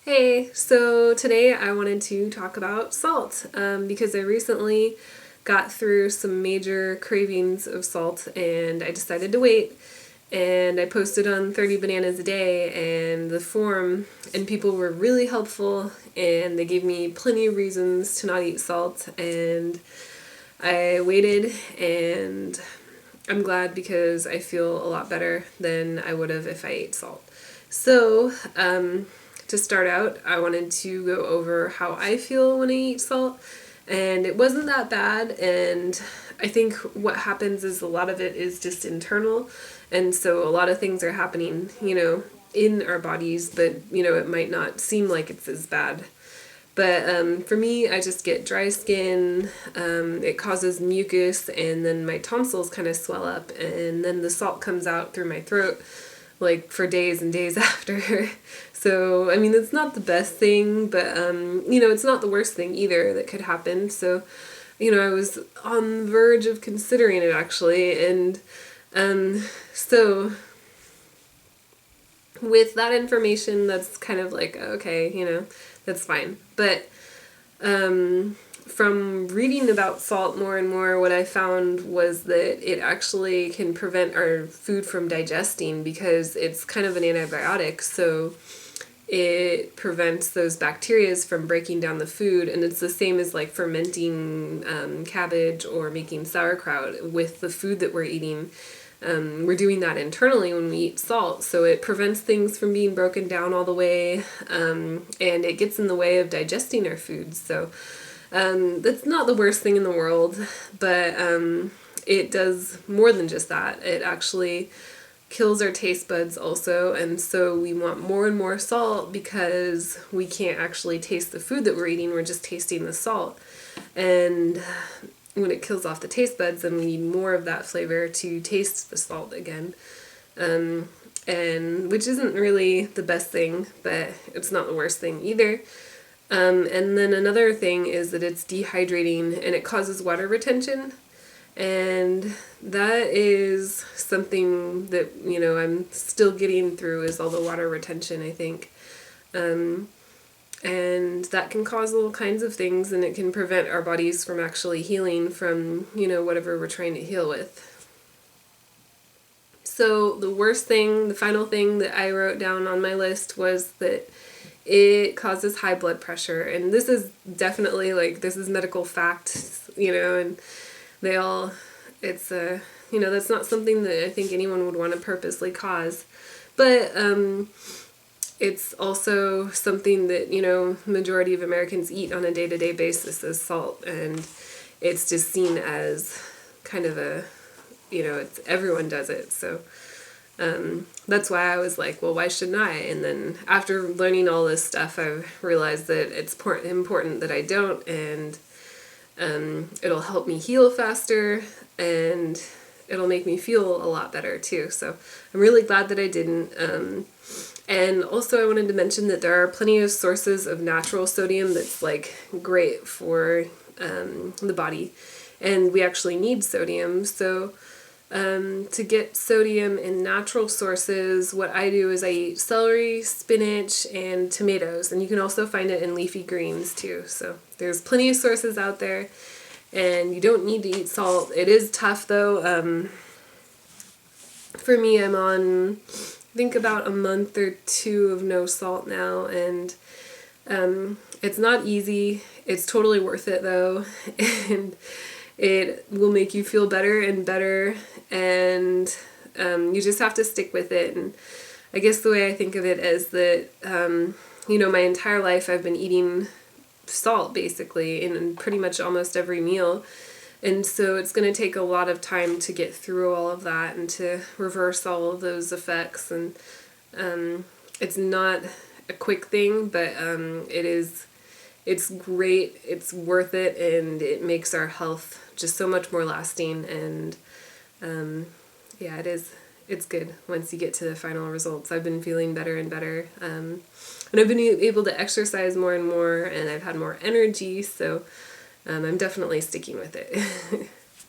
Hey, so today I wanted to talk about salt because I recently got through some major cravings of salt and I decided to wait, and I posted on 30 bananas a day and the forum, and people were really helpful and they gave me plenty of reasons to not eat salt, and I waited, and I'm glad because I feel a lot better than I would have if I ate salt. So, to start out, I wanted to go over how I feel when I eat salt, and it wasn't that bad, and I think what happens is a lot of it is just internal, and so a lot of things are happening, in our bodies, but, it might not seem like it's as bad. But for me, I just get dry skin, it causes mucus, and then my tonsils kind of swell up, and then the salt comes out through my throat, like for days and days after. So, I mean, it's not the best thing, but, it's not the worst thing either that could happen. So, I was on the verge of considering it actually, and so with that information, that's kind of like, okay, that's fine. But from reading about salt more and more, what I found was that it actually can prevent our food from digesting because it's kind of an antibiotic. So it prevents those bacteria from breaking down the food, and it's the same as like fermenting cabbage or making sauerkraut with the food that we're eating. We're doing that internally when we eat salt, so it prevents things from being broken down all the way, and it gets in the way of digesting our foods. So that's not the worst thing in the world, but it does more than just that. It actually kills our taste buds also, and so we want more and more salt because we can't actually taste the food that we're eating, we're just tasting the salt. And when it kills off the taste buds, then we need more of that flavor to taste the salt again. And which isn't really the best thing, but it's not the worst thing either. And then another thing is that it's dehydrating and it causes water retention. And that is something that, I'm still getting through, is all the water retention, I think. And that can cause all kinds of things, and it can prevent our bodies from actually healing from, whatever we're trying to heal with. So the final thing that I wrote down on my list was that it causes high blood pressure. And this is definitely, this is medical fact, and it's that's not something that I think anyone would want to purposely cause. But it's also something that, majority of Americans eat on a day-to-day basis as salt, and it's just seen as kind of it's everyone does it. So that's why I was like, well, why shouldn't I? And then after learning all this stuff, I realized that it's important that I don't, and it'll help me heal faster, and it'll make me feel a lot better too. So I'm really glad that I didn't. And also I wanted to mention that there are plenty of sources of natural sodium that's great for the body, and we actually need sodium. So to get sodium in natural sources, what I do is I eat celery, spinach, and tomatoes, and you can also find it in leafy greens too. So there's plenty of sources out there, and you don't need to eat salt. It is tough though. For me, I'm on, I think, about a month or two of no salt now, and it's not easy. It's totally worth it though, and it will make you feel better and better, and you just have to stick with it. And I guess the way I think of it is that, my entire life I've been eating salt basically in pretty much almost every meal. And so it's going to take a lot of time to get through all of that and to reverse all of those effects. And it's not a quick thing, but it's great, it's worth it, and it makes our health just so much more lasting. And it's good once you get to the final results. I've been feeling better and better, and I've been able to exercise more and more, and I've had more energy, so I'm definitely sticking with it.